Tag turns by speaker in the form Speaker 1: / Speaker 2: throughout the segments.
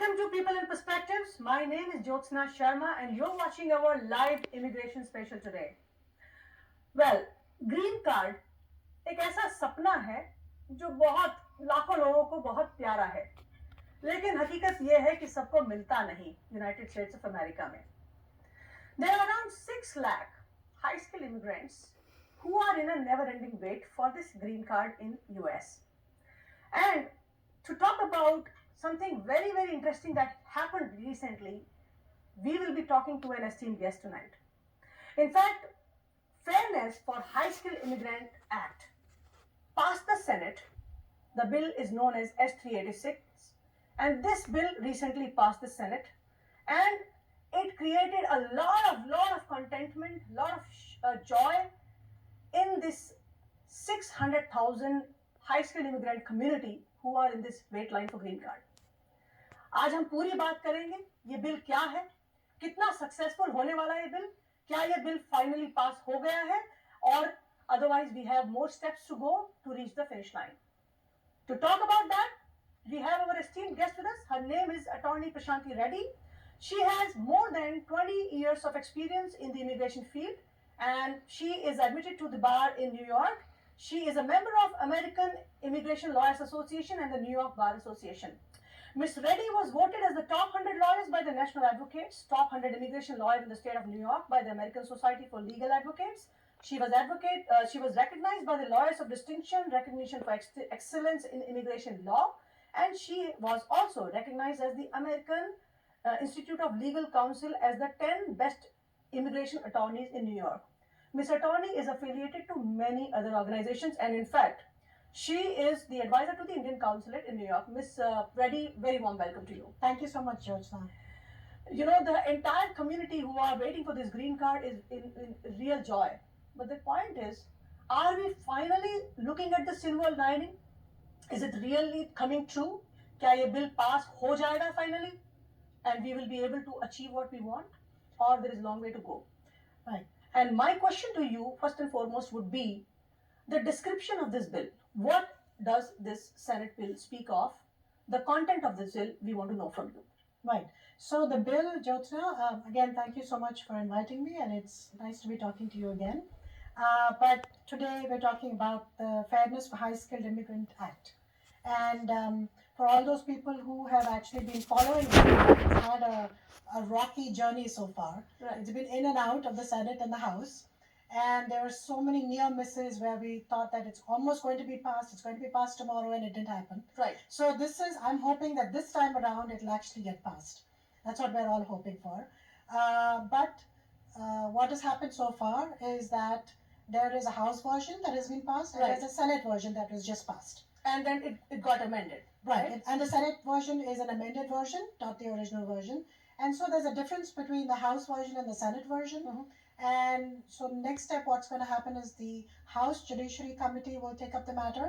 Speaker 1: Welcome to People in Perspectives. My name is Jyotsna Sharma and you're watching our live immigration special today. Well, green card एक ऐसा सपना है जो बहुत लाखों लोगों को बहुत प्यारा है, लेकिन हकीकत यह है कि सबको मिलता नहीं यूनाइटेड स्टेट्स ऑफ अमेरिका में. There are around 6 lakh high skilled immigrants who are in a never ending wait for this green card in US. And to talk about something very, very interesting that happened recently, we will be talking to an esteemed guest tonight. In fact, Fairness for High Skilled Immigrant Act passed the Senate. The bill is known as S386, and this bill recently passed the Senate, and it created a lot of contentment, lot of joy in this 600,000 high skilled immigrant community who are in this wait line for green card. आज हम पूरी बात करेंगे ये bill क्या है, कितना successful होने वाला है ये बिल, क्या ये बिल फाइनली पास हो गया है, और otherwise we have more steps to go to reach the finish line. To talk about that, we have our esteemed guest with us. Her name is Attorney Prashanti Reddy. She has more than 20 years of experience in the immigration field, and she is admitted to the bar in New York. She is a member of American Immigration Lawyers Association and the New York Bar Association. Ms. Reddy was voted as the top 100 lawyers by the National Advocates, top 100 immigration lawyer in the state of New York by the American Society for Legal Advocates. She was recognized by the Lawyers of Distinction, recognition for excellence in immigration law, and she was also recognized as the American Institute of Legal Counsel as the 10 best immigration attorneys in New York. Ms. Attorney is affiliated to many other organizations, and in fact, she is the advisor to the Indian Consulate in New York. Ms. Reddy, very warm welcome to you.
Speaker 2: Thank you so much, Jyotsna.
Speaker 1: You know, the entire community who are waiting for this green card is in real joy. But the point is, are we finally looking at the silver lining? Is it really coming true? क्या ये bill pass हो जाएगा finally? And we will be able to achieve what we want? Or there is a long way to go?
Speaker 2: Right.
Speaker 1: And my question to you, first and foremost, would be the description of this bill. What does this Senate bill speak of? The content of this bill, we want to know from you.
Speaker 2: Right. So the bill, Jyotsna, again, thank you so much for inviting me, and it's nice to be talking to you again. But today we're talking about the Fairness for High Skilled Immigrant Act. And for all those people who have actually been following it, it's had a rocky journey so far.
Speaker 1: Right.
Speaker 2: It's been in and out of the Senate and the House. And there were so many near misses where we thought that it's almost going to be passed, it's going to be passed tomorrow, and it didn't happen.
Speaker 1: Right.
Speaker 2: So I'm hoping that this time around it'll actually get passed. That's what we're all hoping for. But what has happened so far is that there is a House version that has been passed, and
Speaker 1: Right.
Speaker 2: there's a Senate version that was just passed.
Speaker 1: And then it got amended.
Speaker 2: Right. And the Senate version is an amended version, not the original version. And so there's a difference between the House version and the Senate version.
Speaker 1: Mhm.
Speaker 2: And so next step, what's going to happen is the House Judiciary Committee will take up the matter,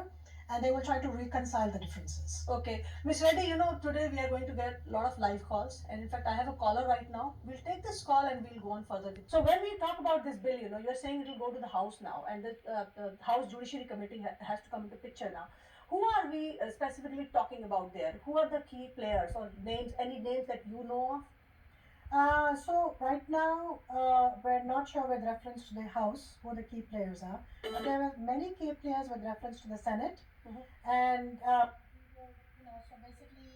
Speaker 2: and they will try to reconcile the differences.
Speaker 1: Okay. Ms. Reddy, you know, today we are going to get a lot of live calls. And in fact, I have a caller right now. We'll take this call and we'll go on further. So when we talk about this bill, you know, you're saying it will go to the House now. And the House Judiciary Committee has to come into picture now. Who are we specifically talking about there? Who are the key players or names, any names that you know of?
Speaker 2: So right now, we're not sure with reference to the House who the key players are. But there are many key players with reference to the Senate.
Speaker 1: Mhm.
Speaker 2: And, so basically,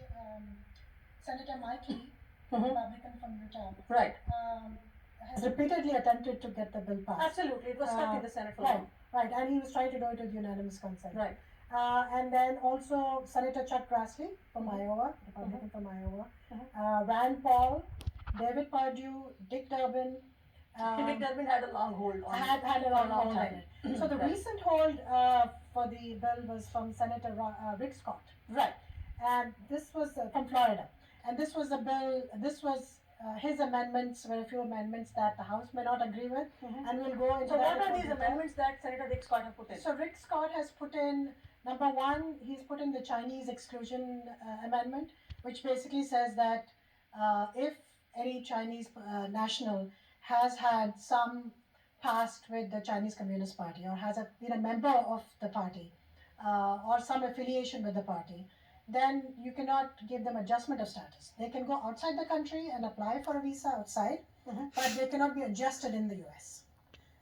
Speaker 2: Senator Mike Lee,
Speaker 1: Mhm.
Speaker 2: Republican from Utah,
Speaker 1: Right.
Speaker 2: has repeatedly attempted to get the bill passed.
Speaker 1: Absolutely. It was stuck in the Senate for
Speaker 2: Right,
Speaker 1: long.
Speaker 2: right. And he was trying to do it with unanimous consent.
Speaker 1: Right.
Speaker 2: And then also Senator Chuck Grassley from Iowa, Republican from Iowa, Rand Paul, David Perdue, Dick Durbin.
Speaker 1: Dick Durbin had a long hold on
Speaker 2: Had a long hold on it. So the
Speaker 1: Right.
Speaker 2: recent hold for the bill was from Senator Rick Scott.
Speaker 1: Right.
Speaker 2: And this was from Florida. And this was a bill, this was his amendments, were a few amendments that the House may not agree with.
Speaker 1: Mhm.
Speaker 2: And we'll go into
Speaker 1: So
Speaker 2: that.
Speaker 1: what are
Speaker 2: in
Speaker 1: these
Speaker 2: detail.
Speaker 1: amendments that Senator Rick Scott has put in?
Speaker 2: So Rick Scott has put in, number one, he's put in the Chinese exclusion amendment, which basically says that if any Chinese national has had some past with the Chinese Communist Party or has been a member of the party or some affiliation with the party, then you cannot give them adjustment of status. They can go outside the country and apply for a visa outside, but they cannot be adjusted in the US.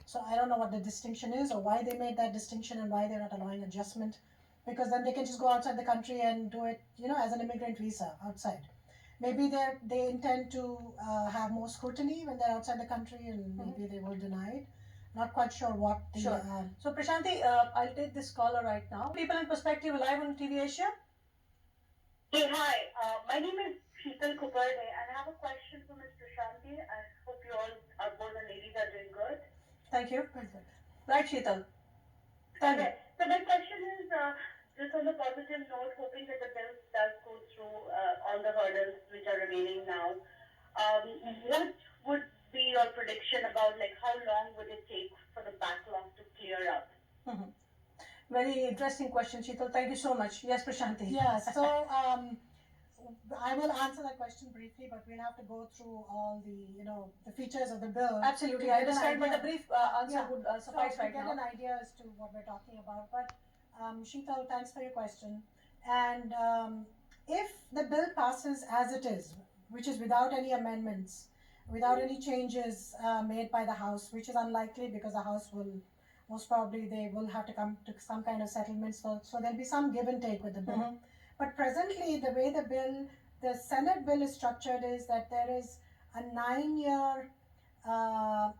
Speaker 2: So I don't know what the distinction is or why they made that distinction and why they're not allowing adjustment, because then they can just go outside the country and do it, as an immigrant visa outside. Maybe they intend to have more scrutiny when they're outside the country, and maybe they will deny it. Not quite sure what the.
Speaker 1: Sure. So Prashanti, I'll take this caller right now. People in Perspective live on TV Asia.
Speaker 3: Hey, hi. My name is Sheetal Kuparde, and I have a question for Ms. Prashanti. I hope you all, both the ladies, are doing good.
Speaker 1: Thank you.
Speaker 2: Very good.
Speaker 1: Right, Sheetal. Thank you.
Speaker 3: So my question is, just on the positive note, hoping that the bill does go through all the hurdles which are remaining now. What would be your prediction about how long would it take for the backlog to clear up?
Speaker 1: Very interesting question, Sheetal. Thank you so much. Yes, Prashanti.
Speaker 2: Yeah, so I will answer that question briefly, but we'll have to go through all the features of the bill.
Speaker 1: Absolutely, I understand, but a brief answer would suffice
Speaker 2: so
Speaker 1: right
Speaker 2: to get
Speaker 1: now.
Speaker 2: an idea as to what we're talking about. But Sheetal, thanks for your question. And if the bill passes as it is, which is without any amendments, without any changes made by the House, which is unlikely because the House will most probably they will have to come to some kind of settlement. So there'll be some give and take with the bill. But presently, the way the Senate bill is structured is that there is a 9-year a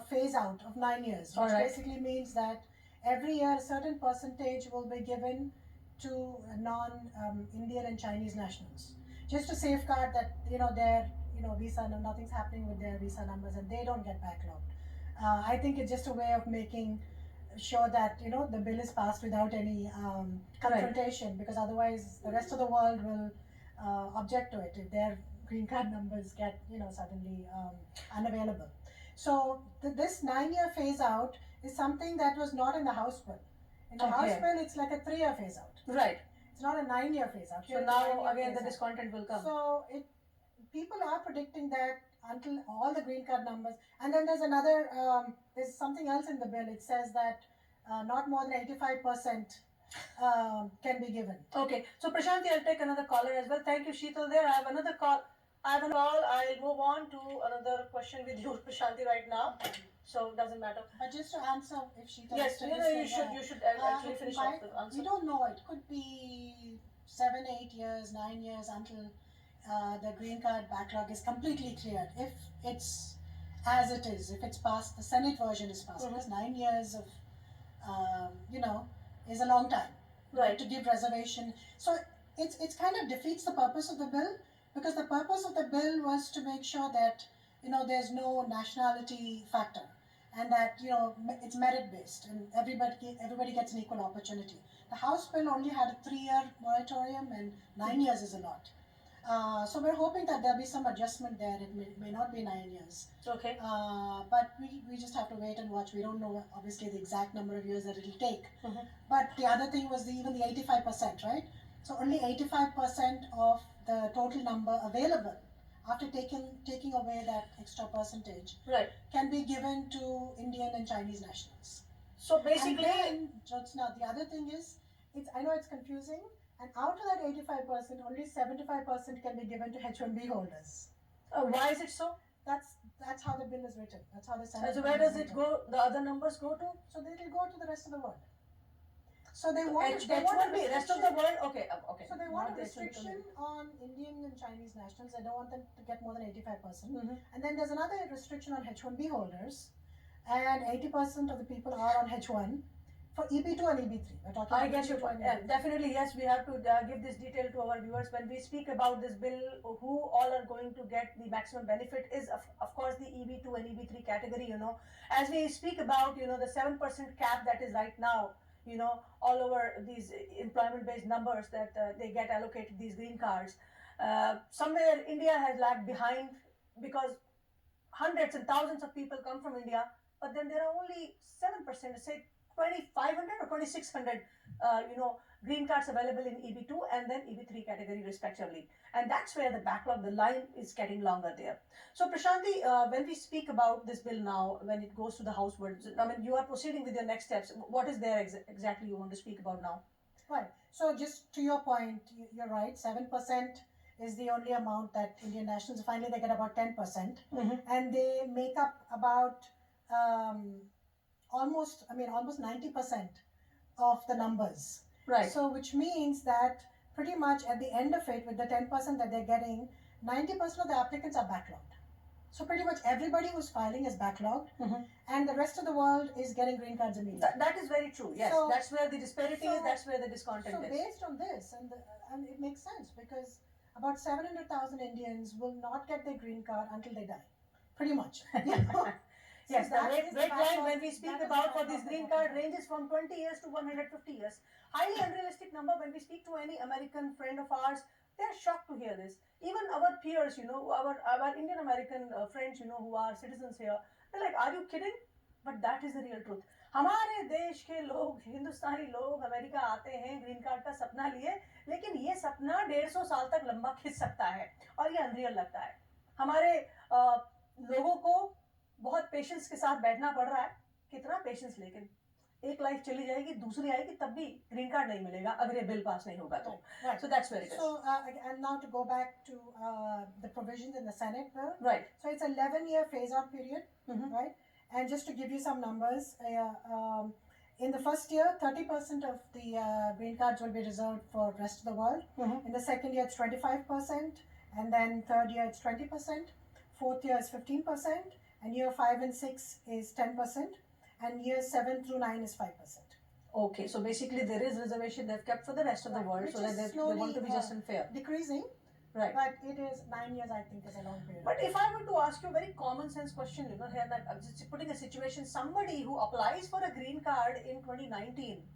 Speaker 2: phase out of 9 years, which basically means that every year a certain percentage will be given to non-Indian and Chinese nationals, just to safeguard that their visa, nothing's happening with their visa numbers and they don't get backlogged. I think it's just a way of making sure that the bill is passed without any confrontation, because otherwise the rest of the world will object to it if their green card numbers get suddenly unavailable. So this 9-year phase out is something that was not in the House bill. In the House bill, it's like a 3-year phase out.
Speaker 1: Right.
Speaker 2: It's not a 9-year phase out.
Speaker 1: So now again the discontent will come.
Speaker 2: So people are predicting that until all the green card numbers, and then there's another, there's something else in the bill. It says that not more than 85% can be given.
Speaker 1: Okay, so Prashanti, I'll take another caller as well. Thank you, Sheetal. There, I have another call. I'll move on to another question with you, Prashanti, right now. So it doesn't matter.
Speaker 2: But just to answer, if Sheetal,
Speaker 1: yes, you should actually finish off the answer.
Speaker 2: We don't know. It could be 7, 8 years, 9 years until the green card backlog is completely cleared. If it's as it is, if it's passed, the Senate version is passed. Because 9 years of, is a long time,
Speaker 1: right,
Speaker 2: to give reservation. So it's kind of defeats the purpose of the bill, because the purpose of the bill was to make sure that there's no nationality factor, and that it's merit based and everybody gets an equal opportunity. The House bill only had a 3-year moratorium, and 9 years is a lot. So we're hoping that there'll be some adjustment there. It may not be 9 years.
Speaker 1: Okay.
Speaker 2: But we just have to wait and watch. We don't know obviously the exact number of years that it'll take. But the other thing was even the 85%, right? So only 85% of the total number available, after taking away that extra percentage,
Speaker 1: right,
Speaker 2: can be given to Indian and Chinese nationals.
Speaker 1: So basically,
Speaker 2: and then, Jyotsna, the other thing is, I know it's confusing, and out of that 85%, only 75% can be given to H1B holders.
Speaker 1: Why is it so?
Speaker 2: That's how the bill is written. That's how the Senate.
Speaker 1: So where does it go? The other numbers go to?
Speaker 2: So they will go to the rest of the world. So they want
Speaker 1: H1B, rest of the world. Okay.
Speaker 2: So they want a restriction on Indian and Chinese nationals. They don't want them to get more than 85%. And then there's another restriction on H1B holders, and 80% of the people are on H1 for EB2 and EB3.
Speaker 1: I get your point. Yeah, definitely, yes. We have to give this detail to our viewers. When we speak about this bill, who all are going to get the maximum benefit is, of course, the EB2 and EB3 category. As we speak about, the 7% cap that is right now, all over these employment-based numbers that they get allocated these green cards. Somewhere India has lagged behind, because hundreds and thousands of people come from India, but then there are only 7%, say 2,500 or 2,600, green cards available in EB2 and then EB3 category respectively. And that's where the backlog, the line is getting longer there. So Prashanti, when we speak about this bill now, when it goes to the House, you are proceeding with your next steps. What is there exactly you want to speak about now?
Speaker 2: Right. So just to your point, you're right. 7% is the only amount that Indian nationals finally they get about 10%, and they make up about almost 90% of the numbers.
Speaker 1: Right.
Speaker 2: So which means that pretty much at the end of it, with the 10% that they're getting, 90% of the applicants are backlogged. So pretty much everybody who's filing is backlogged, and the rest of the world is getting green cards immediately.
Speaker 1: That is very true. Yes,
Speaker 2: So-
Speaker 1: that's where the disparity is.
Speaker 2: so-
Speaker 1: That's where the discontent
Speaker 2: So
Speaker 1: is.
Speaker 2: based on this, and it makes sense because about 700,000 Indians will not get their green card until they die, pretty much. You know?
Speaker 1: Yes,
Speaker 2: So
Speaker 1: the
Speaker 2: that
Speaker 1: wait
Speaker 2: is the
Speaker 1: line
Speaker 2: backlog-
Speaker 1: when we speak
Speaker 2: that is
Speaker 1: about
Speaker 2: the
Speaker 1: for this
Speaker 2: backlog
Speaker 1: green
Speaker 2: that
Speaker 1: card
Speaker 2: we have.
Speaker 1: ranges from 20 years to 150 years. Highly unrealistic number. When we speak to any American friend of ours, they are shocked to hear this. Even our peers, our Indian American friends, who are citizens here, they're like, "Are you kidding?" But that is the real truth. हमारे देश के लोग, हिंदुस्तानी लोग America आते हैं green card का सपना लिए, लेकिन ये सपना 150 साल तक लंबा खिंच सकता है और ये अनरियल लगता है. हमारे लोगों को बहुत पेशेंस के साथ बैठना पड़ रहा है. कितना पेशेंस, लेकिन एक लाइफ चली जाएगी, दूसरी आएगी, तब भी ग्रीन कार्ड नहीं मिलेगा अगर ये बिल पास नहीं होगा तो.
Speaker 2: Right.
Speaker 1: So that's where it is.
Speaker 2: So and now to go back to the provisions in the Senate bill.
Speaker 1: Right.
Speaker 2: So it's an 11-year phase-out period,
Speaker 1: Mhm.
Speaker 2: right? And just to give you some numbers, in the first year, 30% of the green cards will be reserved for rest of the world.
Speaker 1: Mhm.
Speaker 2: In the second year, it's 25%, and then third year, it's 20%. Fourth year is 15%, and year 5 and 6 is 10%, and years 7 through 9 is 5%.
Speaker 1: Okay, so basically there is reservation they've kept for the rest of the
Speaker 2: Right,
Speaker 1: world,
Speaker 2: which
Speaker 1: so that
Speaker 2: is
Speaker 1: they want to be
Speaker 2: slowly,
Speaker 1: just and fair.
Speaker 2: Decreasing,
Speaker 1: Right.
Speaker 2: but it is 9 years, I think, is a long period.
Speaker 1: But if I were to ask you a very common sense question, here that I'm just putting a situation, somebody who applies for a green card in 2019,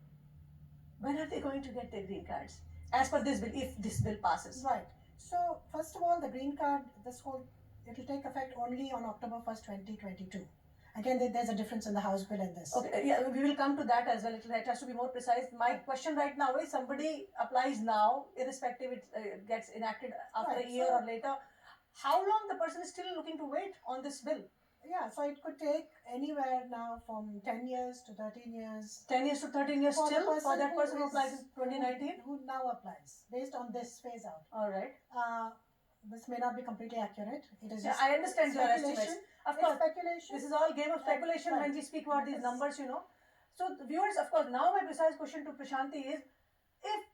Speaker 1: when are they going to get their green cards? As per this bill, if this bill passes.
Speaker 2: Right. So, first of all, the green card, it will take effect only on October 1st, 2022. Again, there's a difference in the House bill and this.
Speaker 1: Okay, yeah, we will come to that as well. It has to be more precise. My question right now is somebody applies now, irrespective it gets enacted after
Speaker 2: Right,
Speaker 1: a year
Speaker 2: so-
Speaker 1: or later. How long the person is still looking to wait on this bill?
Speaker 2: Yeah, so it could take anywhere now from 10 years to 13 years.
Speaker 1: 10 years to 13 years
Speaker 2: For the
Speaker 1: still for that person who
Speaker 2: is-
Speaker 1: applies in 2019?
Speaker 2: Who now applies, based on this phase out.
Speaker 1: All right.
Speaker 2: This may not be completely accurate. It is
Speaker 1: Yeah,
Speaker 2: just
Speaker 1: I understand your
Speaker 2: speculation.
Speaker 1: estimates. Of
Speaker 2: It's
Speaker 1: course,
Speaker 2: speculation.
Speaker 1: this is all game of speculation
Speaker 2: Right.
Speaker 1: when we speak about these
Speaker 2: Yes.
Speaker 1: numbers, So, the viewers, of course, now my precise question to Prashanti is, if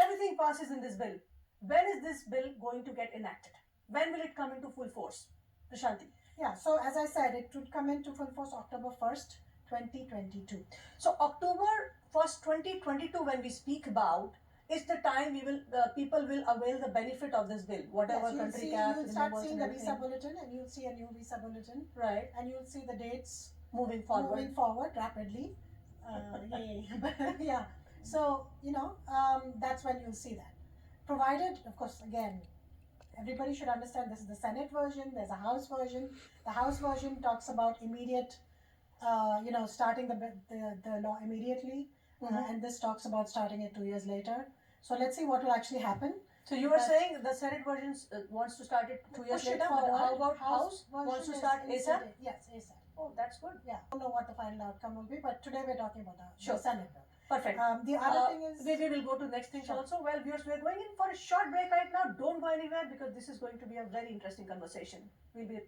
Speaker 1: everything passes in this bill, when is this bill going to get enacted? When will it come into full force? Prashanti.
Speaker 2: Yeah, so as I said, it would come into full force October 1st, 2022.
Speaker 1: So, October 1st, 2022, when we speak about, is the time people will avail the benefit of this bill, whatever
Speaker 2: Yes,
Speaker 1: country cap,
Speaker 2: you'll start
Speaker 1: removals
Speaker 2: seeing
Speaker 1: and
Speaker 2: the visa
Speaker 1: everything.
Speaker 2: bulletin, and you'll see a new visa bulletin,
Speaker 1: Right,
Speaker 2: and you'll see the dates
Speaker 1: moving forward.
Speaker 2: moving forward rapidly. Yay. Yeah. So, that's when you'll see that. Provided, of course, again, everybody should understand this is the Senate version, there's a House version. The House version talks about immediate, starting the law immediately, and this talks about starting it 2 years later. So let's see what will actually happen.
Speaker 1: So you were
Speaker 2: But-
Speaker 1: saying the Senate version wants to start it 2 years
Speaker 2: Push it
Speaker 1: later, but
Speaker 2: forward.
Speaker 1: how about House
Speaker 2: version
Speaker 1: wants to
Speaker 2: is
Speaker 1: start ASAP?
Speaker 2: incident- Yes, ASAP.
Speaker 1: Oh, that's good.
Speaker 2: Yeah. I don't know what the final outcome will be, but today we're talking about the
Speaker 1: Sure.
Speaker 2: Senate bill.
Speaker 1: Perfect.
Speaker 2: The other thing is,
Speaker 1: we will go to next things
Speaker 2: Sure.
Speaker 1: also. Well, viewers, we are going in for a short break right now. Don't go anywhere because this is going to be a very interesting conversation. We'll be.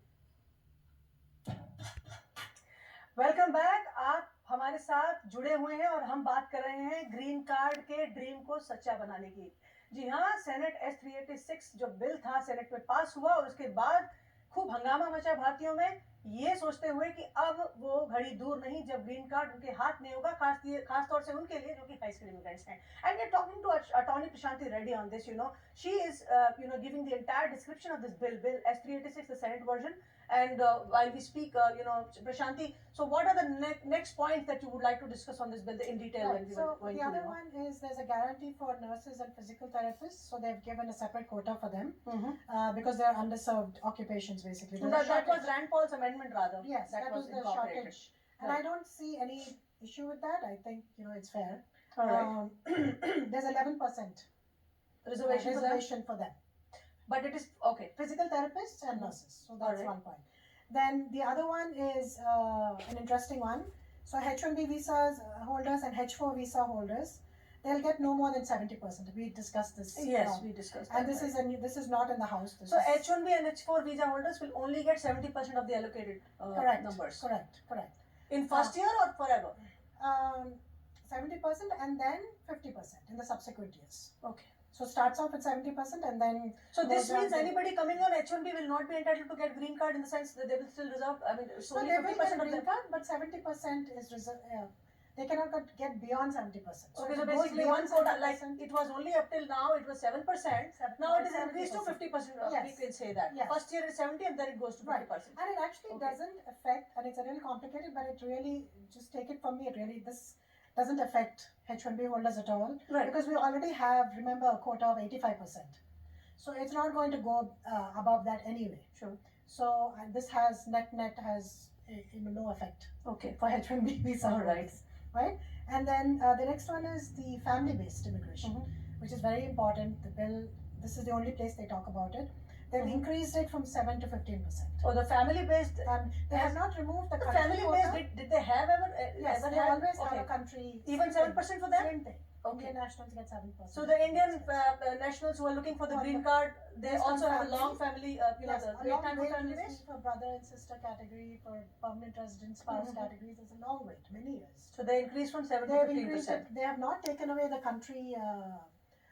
Speaker 1: Welcome back. आप हमारे साथ जुड़े हुए हैं और हम बात कर रहे हैं ग्रीन कार्ड के ड्रीम को सच्चा बनाने की. जी हाँ, सेनेट S386 जो बिल था सेनेट में पास हुआ और उसके बाद खूब हंगामा मचा भारतीयों में, ये सोचते हुए कि अब वो घड़ी दूर नहीं जब ग्रीन कार्ड उनके हाथ में होगा, खास तौर से उनके लिए जो कि हाई स्किल इमिग्रेंट्स हैं. And we are talking to attorney Prashanti Reddy on this. She is giving the entire description of this bill S386, the Senate version. And while we speak, Prashanti, so what are the next points that you would like to discuss on this bill in detail?
Speaker 2: right,
Speaker 1: When we
Speaker 2: so
Speaker 1: were going
Speaker 2: the other
Speaker 1: through,
Speaker 2: one is there's a guarantee for nurses and physical therapists, so they've given a separate quota for them because they're underserved occupations basically. There's a
Speaker 1: that was
Speaker 2: shortage.
Speaker 1: Rand Paul's amendment rather.
Speaker 2: Yes, that was the
Speaker 1: incorporated.
Speaker 2: shortage. And
Speaker 1: Right.
Speaker 2: I don't see any issue with that. I think, it's fair.
Speaker 1: All right.
Speaker 2: There's 11%
Speaker 1: Reservation for them?
Speaker 2: reservation for them.
Speaker 1: But it is okay.
Speaker 2: Physical therapists and nurses. So that's
Speaker 1: Alright.
Speaker 2: one point. Then the other one is an interesting one. So H1B visas holders and H4 visa holders, they'll get no more than 70%. We discussed this.
Speaker 1: Yes, we discussed that.
Speaker 2: And this is not in the House.
Speaker 1: So H1B and H4 visa holders will only get 70% of the allocated numbers.
Speaker 2: Correct.
Speaker 1: In first year or forever?
Speaker 2: 70% and then 50% in the subsequent years.
Speaker 1: Okay.
Speaker 2: So starts off at 70% and then.
Speaker 1: So this means anybody coming on H1B will not be entitled to get green card in the sense that they will still reserve. I mean,
Speaker 2: so they will get a green card, but 70% is reserved. They cannot get beyond 70%.
Speaker 1: So okay, so basically one quota, like it was only up till now, it was 7%. Now it is increased to 50%.
Speaker 2: Yes.
Speaker 1: We can say that.
Speaker 2: Yes.
Speaker 1: First year is 70 and then it goes to 50%.
Speaker 2: Right. And it actually doesn't affect, and it's a little complicated, but it really, just take it from me, this doesn't affect H1B holders at all.
Speaker 1: Right.
Speaker 2: Because we already have, remember, a quota of 85%. So it's not going to go above that anyway.
Speaker 1: Sure.
Speaker 2: So this has, net has no effect.
Speaker 1: Okay.
Speaker 2: For H1B visa holders. Right? And then the next one is the family-based immigration, which is very important. The bill, this is the only place they talk about it. They've increased it from 7 to 15%.
Speaker 1: Oh, the family-based.
Speaker 2: They have not removed the
Speaker 1: family-based. Did they have ever?
Speaker 2: Yes,
Speaker 1: ever
Speaker 2: they always have a country.
Speaker 1: Even 7% for them.
Speaker 2: Same thing.
Speaker 1: Okay.
Speaker 2: Indian nationals get 7%.
Speaker 1: So the Indian nationals who are looking for the green card, they also have a long family,
Speaker 2: yes,
Speaker 1: the great time for family base.
Speaker 2: For brother and sister category, for permanent resident spouse categories, there's a long wait, many years.
Speaker 1: So they increased from 7 to 15%.
Speaker 2: They have not taken away the country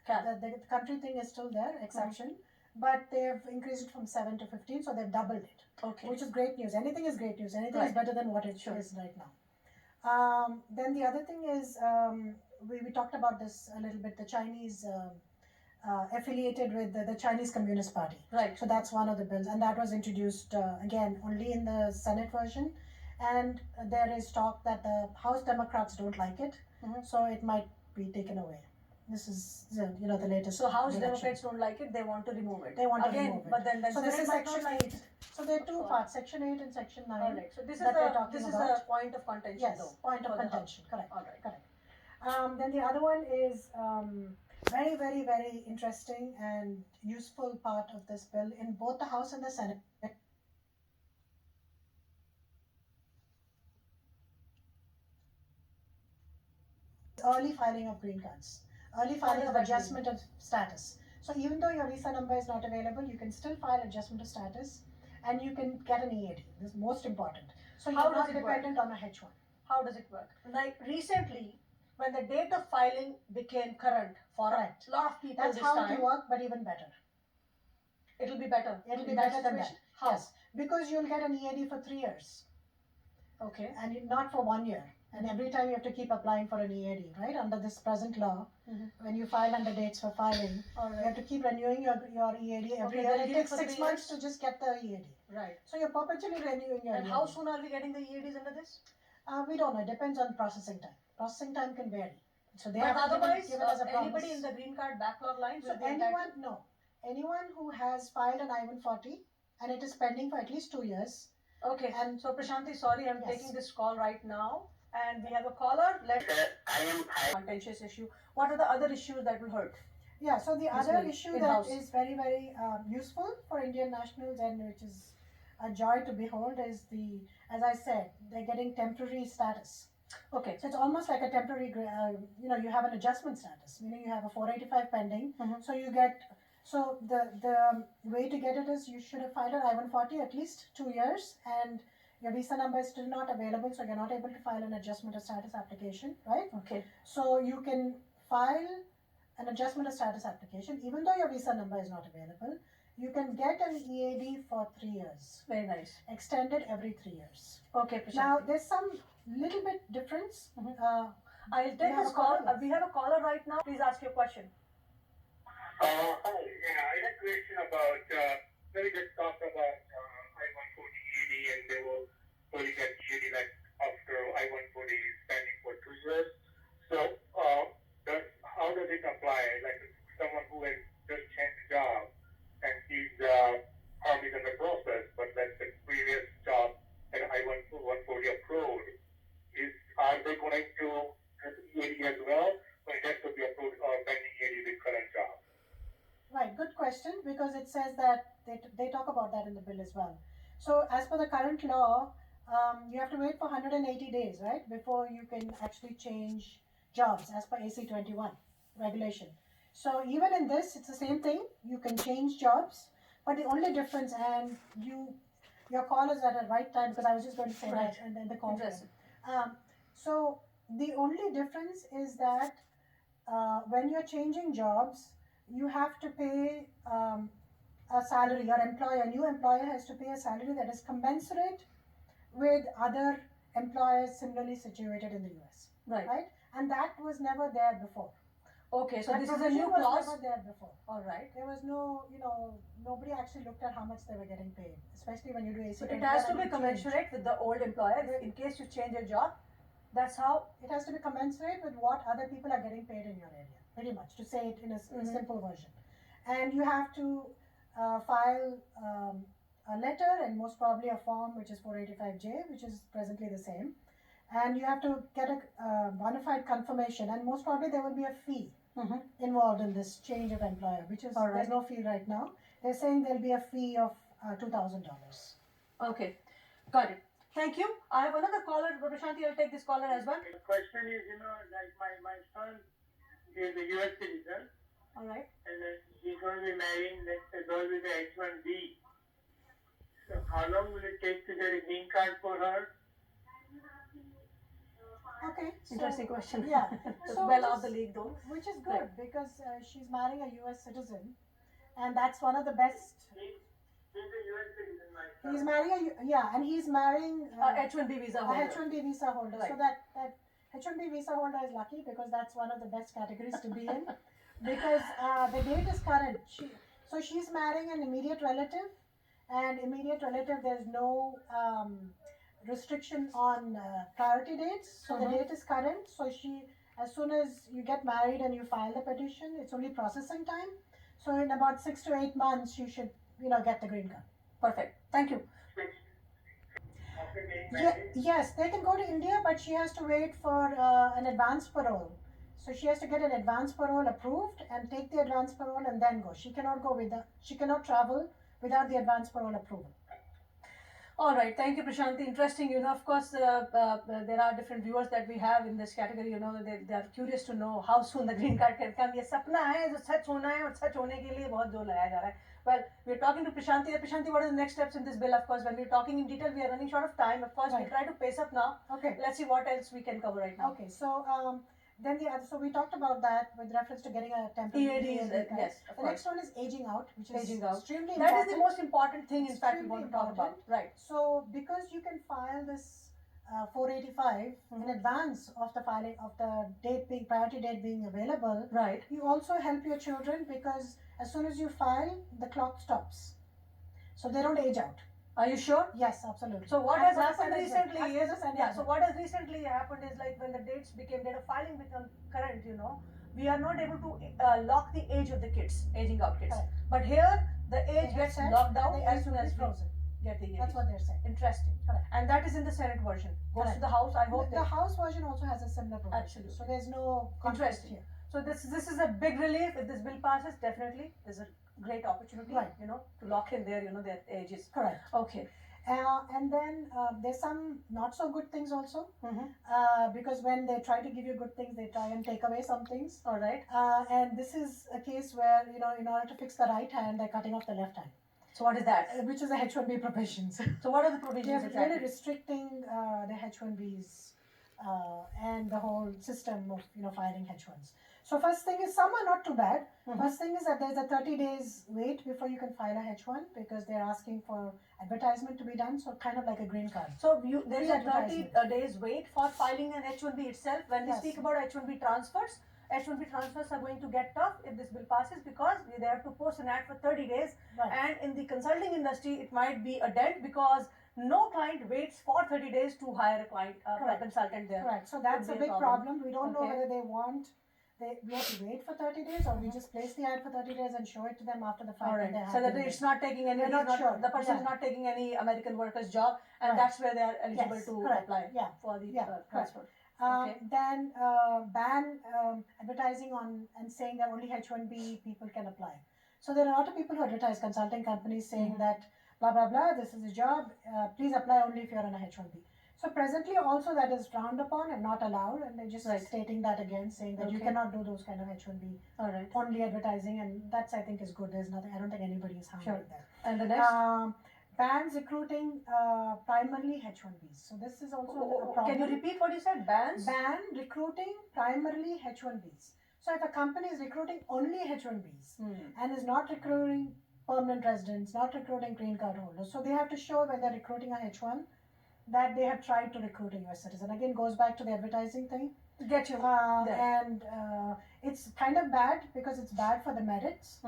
Speaker 2: cap. The country thing is still there, exception, but they've increased it from 7 to 15, so they've doubled it.
Speaker 1: Okay.
Speaker 2: Which is great news. Anything is great news. Anything is better than what it is right now. Then the other thing is, we talked about this a little bit, the Chinese affiliated with the Chinese Communist Party.
Speaker 1: Right.
Speaker 2: So that's one of the bills, and that was introduced again only in the Senate version, and there is talk that the House Democrats don't like it, so it might be taken away. This is the latest.
Speaker 1: So House Democrats don't like it; they want to remove it.
Speaker 2: They want to remove it.
Speaker 1: But then
Speaker 2: so this is Section 8. So there are two parts, Section 8 and Section 9.
Speaker 1: All right. So this is the point of contention.
Speaker 2: Yes,
Speaker 1: though,
Speaker 2: point of contention. Correct.
Speaker 1: All right.
Speaker 2: Correct. Then the other one is very, very, very interesting and useful part of this bill in both the House and the Senate. Early filing of green cards. Early filing of adjustment of status. So even though your visa number is not available, you can still file adjustment of status and you can get an EAD. This is most important. So you're not dependent on a H1.
Speaker 1: How does it work? Like recently, when the date of filing became current for a lot of people,
Speaker 2: that's how it will work, but even better.
Speaker 1: It'll be better.
Speaker 2: It'll be better than that.
Speaker 1: How?
Speaker 2: Yes, because you'll get an EAD for 3 years.
Speaker 1: Okay.
Speaker 2: And not for 1 year. And every time you have to keep applying for an EAD, right? Under this present law, when you file under dates for filing, you have to keep renewing your EAD every year. It takes 6 months to just get the EAD.
Speaker 1: Right.
Speaker 2: So you're perpetually renewing your EAD.
Speaker 1: And how soon are we getting the EADs under this?
Speaker 2: We don't know. It depends on processing time. Processing time can vary. So they
Speaker 1: but
Speaker 2: have
Speaker 1: otherwise,
Speaker 2: given us a promise.
Speaker 1: anybody in the green card backlog line
Speaker 2: So anyone who has filed an I-140 and it is pending for at least 2 years.
Speaker 1: Okay. And so Prashanti, sorry, I'm taking this call right now. And we have a caller. Let's contentious issue. What are the other issues that will hurt?
Speaker 2: Yeah, so the other issue that is very, very useful for Indian nationals and which is a joy to behold is as I said, they're getting temporary status.
Speaker 1: Okay.
Speaker 2: So it's almost like a temporary, you have an adjustment status, meaning you have a 485 pending. So you get, so the way to get it is you should have filed an I-140 at least 2 years and your visa number is still not available, so you're not able to file an adjustment of status application, right?
Speaker 1: Okay.
Speaker 2: So you can file an adjustment of status application, even though your visa number is not available. You can get an EAD for 3 years.
Speaker 1: Very nice.
Speaker 2: Extended every 3 years.
Speaker 1: Okay, Prashanti.
Speaker 2: Now, there's some little bit difference.
Speaker 1: I'll take this call. We have a caller right now. Please ask your question.
Speaker 4: Hi. Yeah, I had a question about, we just talked about I-140 EAD and they will only get EAD like after I-140 is pending for 2 years. So, how does it apply? Like someone who has just changed job and he's probably in the process, but that's the previous job and I-140 approved. Are they going to have EAD as well, or it has to be approved or pending EAD with current job?
Speaker 2: Right, good question, because it says that they talk about that in the bill as well. So as per the current law, you have to wait for 180 days, right, before you can actually change jobs as per AC 21 regulation. So even in this, it's the same thing. You can change jobs, but the only difference, and your call is at the right time because I was just going to say
Speaker 1: Right.
Speaker 2: that, and then the call came.
Speaker 1: Interesting.
Speaker 2: So the only difference is that when you're changing jobs, you have to pay a salary. Your new employer has to pay a salary that is commensurate with other employers similarly situated in the US,
Speaker 1: Right.
Speaker 2: right? And that was never there before.
Speaker 1: Okay, so
Speaker 2: That
Speaker 1: this is a
Speaker 2: provision
Speaker 1: new
Speaker 2: was
Speaker 1: clause.
Speaker 2: never there before.
Speaker 1: All right.
Speaker 2: There was no, nobody actually looked at how much they were getting paid, especially when you do AC.
Speaker 1: So it has to be commensurate with the old employer. In case you change your job, that's how.
Speaker 2: It has to be commensurate with what other people are getting paid in your area, pretty much, to say it in a simple version. And you have to file a letter and most probably a form which is 485J, which is presently the same. And you have to get a bona fide confirmation, and most probably there will be a fee involved in this change of employer, which is,
Speaker 1: All right.
Speaker 2: there's no fee right now. They're saying there'll be a fee of $2,000.
Speaker 1: Okay, got it. Thank you. I have another caller, Prashanti. I'll take this caller as well.
Speaker 4: The question is, like my son is a US citizen,
Speaker 1: All right.
Speaker 4: and he's going to be marrying a girl with a H1B. So how long will it take to get a green card for her?
Speaker 2: Okay.
Speaker 1: Interesting question.
Speaker 2: Yeah.
Speaker 1: It's
Speaker 2: So
Speaker 1: well
Speaker 2: this-
Speaker 1: off the league though.
Speaker 2: Which is good because she's marrying a US citizen, and that's one of the best.
Speaker 4: He's a US citizen, my son.
Speaker 2: He's marrying and he's marrying
Speaker 1: H1B visa
Speaker 2: a
Speaker 1: holder.
Speaker 2: H1B visa holder.
Speaker 1: Right.
Speaker 2: So that H1B visa holder is lucky because that's one of the best categories to be in, because the date is current. She's marrying an immediate relative, and immediate relative, there's no restriction on priority dates. So the date is current. So as soon as you get married and you file the petition, it's only processing time. So in about 6 to 8 months, you should get the green card.
Speaker 1: Perfect. Thank you.
Speaker 4: After getting married?
Speaker 2: Yes, they can go to India, but she has to wait for an advance parole. So she has to get an advance parole approved and take the advance parole and then go. She cannot travel without the advance parole approval.
Speaker 1: All right, thank you, Prashanti. Interesting. Of course, there are different viewers that we have in this category. They are curious to know how soon the green card can come. ये सपना है जो सच होना है और सच होने के लिए बहुत जोर लगाया जा रहा है. Well, we're talking to Prashanti. Prashanti, what are the next steps in this bill? Of course, when we're talking in detail, we are running short of time. Of course, we'll try to pace up now.
Speaker 2: Okay.
Speaker 1: Let's see what else we can cover right now.
Speaker 2: Okay. So then so we talked about that with reference to getting a temporary
Speaker 1: EADs,
Speaker 2: EAD card.
Speaker 1: yes, of
Speaker 2: The
Speaker 1: course.
Speaker 2: next one is aging out, which is
Speaker 1: Aging out.
Speaker 2: extremely
Speaker 1: That
Speaker 2: important.
Speaker 1: is the most important thing, in fact, we
Speaker 2: Extremely
Speaker 1: want to talk about.
Speaker 2: important.
Speaker 1: Right.
Speaker 2: So because you can file this 485 in advance of the filing of the priority date being available,
Speaker 1: Right.
Speaker 2: you also help your children because as soon as you file, the clock stops. So they don't age out.
Speaker 1: Are you sure?
Speaker 2: Yes, absolutely.
Speaker 1: So what
Speaker 2: As
Speaker 1: has
Speaker 2: per the
Speaker 1: happened
Speaker 2: Senate bill.
Speaker 1: recently
Speaker 2: As per
Speaker 1: is,
Speaker 2: the Senate
Speaker 1: yeah, so
Speaker 2: bill.
Speaker 1: what has recently happened is, like, when the date of filing become current, we are not able to lock the age of the kids, aging out kids.
Speaker 2: Correct.
Speaker 1: But here, the
Speaker 2: They
Speaker 1: age
Speaker 2: have
Speaker 1: gets
Speaker 2: said
Speaker 1: locked
Speaker 2: that
Speaker 1: down
Speaker 2: the
Speaker 1: as
Speaker 2: age
Speaker 1: soon
Speaker 2: will be
Speaker 1: as we
Speaker 2: frozen.
Speaker 1: get the
Speaker 2: That's
Speaker 1: EAD.
Speaker 2: what they're saying.
Speaker 1: Interesting.
Speaker 2: Correct.
Speaker 1: And that is in the Senate version. Goes to
Speaker 2: Correct.
Speaker 1: the House, I hope.
Speaker 2: The House version also has a similar provision.
Speaker 1: Absolutely.
Speaker 2: So there's no conflict
Speaker 1: Interesting.
Speaker 2: here.
Speaker 1: So this is a big relief. If this bill passes, definitely there's a great opportunity,
Speaker 2: Right.
Speaker 1: to lock in their ages.
Speaker 2: Correct.
Speaker 1: Okay.
Speaker 2: And then there's some not so good things also,
Speaker 1: Mm-hmm.
Speaker 2: because when they try to give you good things, they try and take away some things.
Speaker 1: All right.
Speaker 2: And this is a case where, in order to fix the right hand, they're cutting off the left hand,
Speaker 1: So what is that?
Speaker 2: which is the H1B provisions.
Speaker 1: So what are the
Speaker 2: They're
Speaker 1: provisions
Speaker 2: really
Speaker 1: exactly?
Speaker 2: restricting the H1Bs and the whole system of, filing H1s. So first thing is, some are not too bad.
Speaker 1: Mhm.
Speaker 2: First thing is that there's a 30 days wait before you can file a H1 because they're asking for advertisement to be done. So kind of like a green card.
Speaker 1: So there is a 30
Speaker 2: Pre-advertisement.
Speaker 1: days wait for filing an H1B itself. When we
Speaker 2: Yes.
Speaker 1: speak about H1B transfers are going to get tough if this bill passes because they have to post an ad for 30 days.
Speaker 2: Right.
Speaker 1: And in the consulting industry, it might be a dent because no client waits for 30 days to hire a client, a
Speaker 2: Correct.
Speaker 1: consultant there.
Speaker 2: Correct. So that's a
Speaker 1: Could be a
Speaker 2: big
Speaker 1: problem.
Speaker 2: problem. We don't know
Speaker 1: Okay.
Speaker 2: whether we have to wait for 30 days or we just place the ad for 30 days and show it to them after the fact.
Speaker 1: All
Speaker 2: that
Speaker 1: right.
Speaker 2: they're
Speaker 1: So
Speaker 2: happy
Speaker 1: that
Speaker 2: with
Speaker 1: it's
Speaker 2: it.
Speaker 1: not taking any,
Speaker 2: We're not sure.
Speaker 1: the person is
Speaker 2: Yeah.
Speaker 1: not taking any American worker's job, and
Speaker 2: Right.
Speaker 1: that's where they are eligible
Speaker 2: Yes,
Speaker 1: to
Speaker 2: correct.
Speaker 1: apply
Speaker 2: Yeah.
Speaker 1: for the
Speaker 2: Yeah, correct.
Speaker 1: transfer. Okay.
Speaker 2: Then ban advertising on and saying that only H1B people can apply. So there are a lot of people who advertise, consulting companies saying
Speaker 1: Mhm.
Speaker 2: that blah blah blah, this is a job, please apply only if you're on a H1B. So presently also that is frowned upon and not allowed, and they're just
Speaker 1: Right.
Speaker 2: stating that again, saying that you
Speaker 1: Okay.
Speaker 2: cannot do those kind of H1B
Speaker 1: All right.
Speaker 2: only advertising, and that's I think is good. There's nothing. I don't think anybody is harmed
Speaker 1: Sure.
Speaker 2: with that.
Speaker 1: And the next.
Speaker 2: Bans recruiting primarily H1Bs. So this is also a problem.
Speaker 1: Can you repeat what you said? Bans?
Speaker 2: Ban recruiting primarily H1Bs. So if a company is recruiting only H1Bs and is not recruiting permanent residents, not recruiting green card holders, so they have to show when they're recruiting a H1 that they have tried to recruit a US citizen. Again, goes back to the advertising thing.
Speaker 1: Get you.
Speaker 2: And it's kind of bad because it's bad for the merits.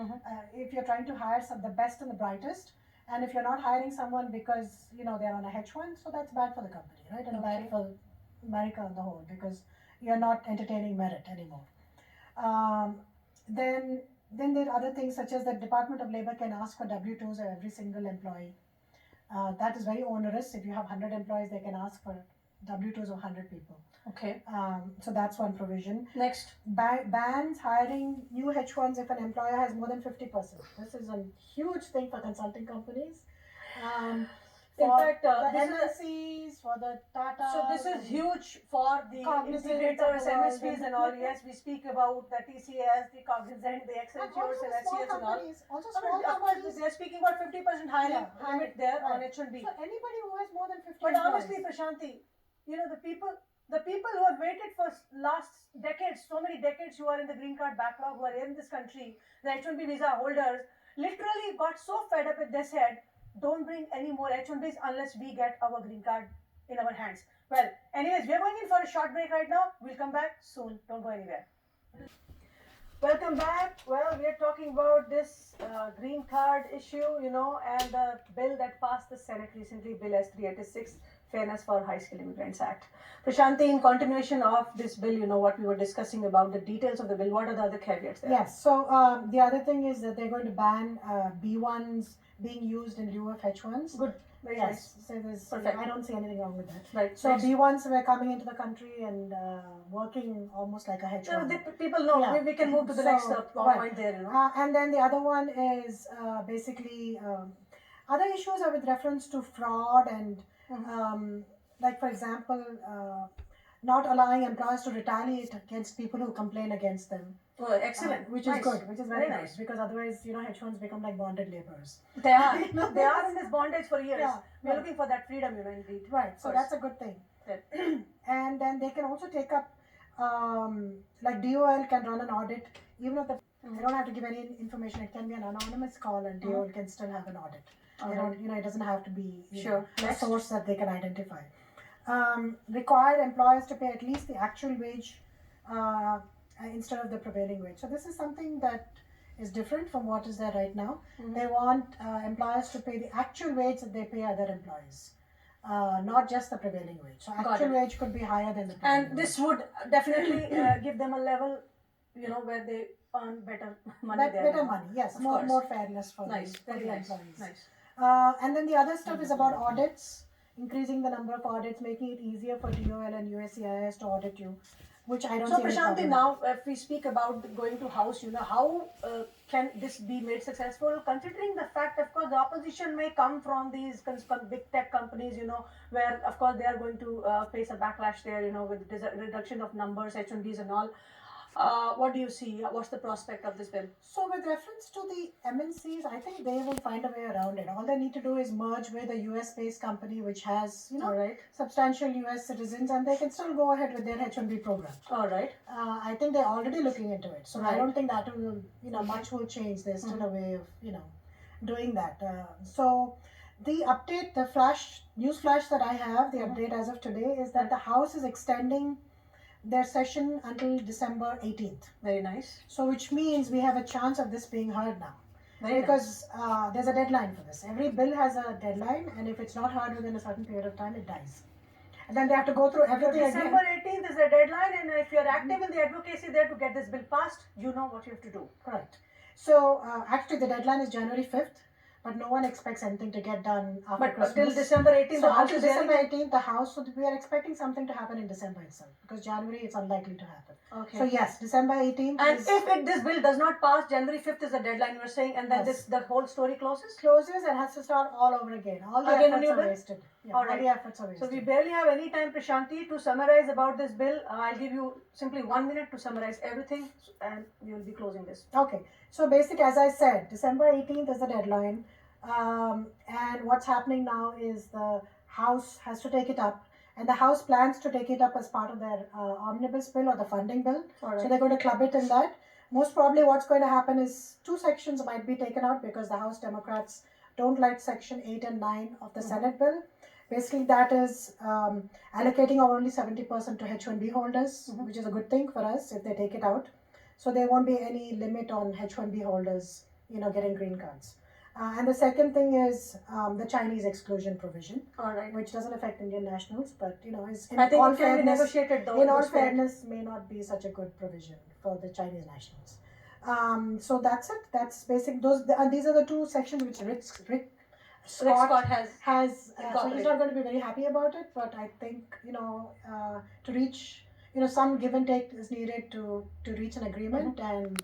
Speaker 2: If you're trying to hire the best and the brightest, and if you're not hiring someone because they're on a H1, so that's bad for the company, right? And bad for America on the whole because you're not entertaining merit anymore. Then there are other things such as the Department of Labor can ask for W-2s of every single employee. That is very onerous. If you have 100 employees, they can ask for W-2s of 100 people.
Speaker 1: Okay.
Speaker 2: So that's one provision.
Speaker 1: Next.
Speaker 2: Bans hiring new H1s if an employer has more than 50%. This is a huge thing for consulting companies.
Speaker 1: In
Speaker 2: For
Speaker 1: fact,
Speaker 2: the
Speaker 1: this is
Speaker 2: MNCs, for the Tata.
Speaker 1: so this is huge for the
Speaker 2: Cognizant
Speaker 1: integrators,
Speaker 2: of the world.
Speaker 1: MSPs and all. Yes, we speak about the TCS, the Cognizant, the
Speaker 2: And
Speaker 1: Accentures and
Speaker 2: also small
Speaker 1: HCS and all.
Speaker 2: companies. Also
Speaker 1: I mean,
Speaker 2: small
Speaker 1: of course,
Speaker 2: companies.
Speaker 1: they're speaking about 50% hiring
Speaker 2: Yeah,
Speaker 1: limit there on
Speaker 2: right.
Speaker 1: H1B.
Speaker 2: So anybody who has more than 50
Speaker 1: But
Speaker 2: employees.
Speaker 1: honestly, Prashanti, the people who have waited for last decades, so many decades, who are in the green card backlog, who are in this country, the H1B visa holders, literally got so fed up with this head. Don't bring any more H1Bs unless we get our green card in our hands. Well, anyways, we are going in for a short break right now. We'll come back soon. Don't go anywhere. Welcome back. Well, we are talking about this green card issue, and the bill that passed the Senate recently, Bill S386, Fairness for High Skilled Immigrants Act. Prashanti, in continuation of this bill, what we were discussing about the details of the bill, what are the other caveats there?
Speaker 2: Yes, so the other thing is that they're going to ban B1s being used in lieu of H1s.
Speaker 1: Good. Very
Speaker 2: Yes, so
Speaker 1: Perfect.
Speaker 2: I don't see anything wrong with that.
Speaker 1: Right.
Speaker 2: So
Speaker 1: Next.
Speaker 2: B1s were coming into the country and working almost like a H1.
Speaker 1: So the people know.
Speaker 2: Yeah.
Speaker 1: We can move to the
Speaker 2: So,
Speaker 1: next
Speaker 2: right.
Speaker 1: point there,
Speaker 2: And then the other one is basically other issues are with reference to fraud and like for example not allowing employers to retaliate against people who complain against them.
Speaker 1: Oh, excellent.
Speaker 2: Which
Speaker 1: Nice.
Speaker 2: is good, which is very
Speaker 1: Very
Speaker 2: nice because otherwise H1s become like bonded laborers.
Speaker 1: They are. They are in this bondage for years.
Speaker 2: Yeah,
Speaker 1: We are
Speaker 2: right.
Speaker 1: looking for that freedom, indeed.
Speaker 2: Right, so
Speaker 1: Of course.
Speaker 2: that's a good thing. And then they can also take up like DOL can run an audit even if they don't have to give any information. It can be an anonymous call and DOL can still have an audit. They don't, it doesn't have to be
Speaker 1: Sure.
Speaker 2: a
Speaker 1: Next.
Speaker 2: source that they can identify. Require employers to pay at least the actual wage instead of the prevailing wage. So this is something that is different from what is there right now. They want employers to pay the actual wage that they pay other employees, not just the prevailing wage. So
Speaker 1: Got
Speaker 2: actual
Speaker 1: it.
Speaker 2: wage could be higher than the prevailing
Speaker 1: And this
Speaker 2: wage.
Speaker 1: would definitely give them a level, where they earn better money there.
Speaker 2: Better money, yes,
Speaker 1: Of
Speaker 2: more
Speaker 1: course.
Speaker 2: fairness for
Speaker 1: Nice.
Speaker 2: the
Speaker 1: Very nice.
Speaker 2: employees.
Speaker 1: Nice.
Speaker 2: And then the other stuff is about audits, increasing the number of audits, making it easier for DOL and USCIS to audit you, which I don't
Speaker 1: So
Speaker 2: see any
Speaker 1: Prashanti,
Speaker 2: problem.
Speaker 1: now if we speak about going to house, how can this be made successful? Considering the fact, of course, the opposition may come from these big tech companies, where of course they are going to face a backlash there, with reduction of numbers, H1Bs and all. What do you see? What's the prospect of this bill?
Speaker 2: So with reference to the MNCs, I think they will find a way around it. All they need to do is merge with a US-based company which has,
Speaker 1: All right.
Speaker 2: substantial US citizens, and they can still go ahead with their H1B program.
Speaker 1: All right.
Speaker 2: I think they're already looking into it. So I
Speaker 1: Right.
Speaker 2: don't think that will, much will change. There's still a way of, doing that. So the update, the news flash that I have, the update as of today is that the House is extending their session until December 18th.
Speaker 1: Very nice.
Speaker 2: So which means we have a chance of this being heard now.
Speaker 1: Very nice.
Speaker 2: Because there's a deadline for this. Every bill has a deadline, and if it's not heard within a certain period of time, it dies. And then they have to go through
Speaker 1: So
Speaker 2: everything
Speaker 1: December
Speaker 2: again.
Speaker 1: 18th is the deadline, and if you're active in the advocacy there to get this bill passed, you know what you have to do.
Speaker 2: Correct. So actually, the deadline is January 5th, but no one expects anything to get done after
Speaker 1: But
Speaker 2: Christmas.
Speaker 1: till December 18th,
Speaker 2: So
Speaker 1: the House
Speaker 2: until
Speaker 1: is
Speaker 2: December
Speaker 1: hearing
Speaker 2: 18th, the House, so we are expecting something to happen in December itself, because January it's unlikely to happen.
Speaker 1: Okay.
Speaker 2: So yes, December 18th
Speaker 1: And
Speaker 2: is
Speaker 1: if this bill does not pass, January 5th is the deadline you were saying, and then
Speaker 2: Yes.
Speaker 1: the whole story closes?
Speaker 2: closes and has to start all over again. All the
Speaker 1: Again, a
Speaker 2: efforts
Speaker 1: new
Speaker 2: are
Speaker 1: bill?
Speaker 2: wasted. Yeah,
Speaker 1: All
Speaker 2: all
Speaker 1: right.
Speaker 2: the efforts are
Speaker 1: So
Speaker 2: wasted.
Speaker 1: we barely have any time, Prashanti, to summarize about this bill. I'll give you simply 1 minute to summarize everything, and we will be closing this.
Speaker 2: Okay, so basic, as I said, December 18th is the deadline, and what's happening now is the House has to take it up, and the House plans to take it up as part of their omnibus bill or the funding bill.
Speaker 1: All
Speaker 2: So
Speaker 1: right.
Speaker 2: they're going to club it in that. Most probably, what's going to happen is two sections might be taken out because the House Democrats don't like Section 8 and 9 of the Senate bill. Basically, that is allocating only 70% to H1B holders, which is a good thing for us if they take it out. So there won't be any limit on H1B holders, getting green cards. And the second thing is the Chinese exclusion provision,
Speaker 1: All right.
Speaker 2: which doesn't affect Indian nationals, but is in
Speaker 1: I think
Speaker 2: all
Speaker 1: it can be
Speaker 2: fairness,
Speaker 1: negotiated though.
Speaker 2: in all
Speaker 1: those fair-
Speaker 2: fairness, may not be such a good provision for the Chinese nationals. So that's it. That's basic. These are the two sections which Rick
Speaker 1: Scott has.
Speaker 2: has. So he's
Speaker 1: incorporated.
Speaker 2: not going to be very happy about it. But I think to reach, some give and take is needed to reach an agreement, and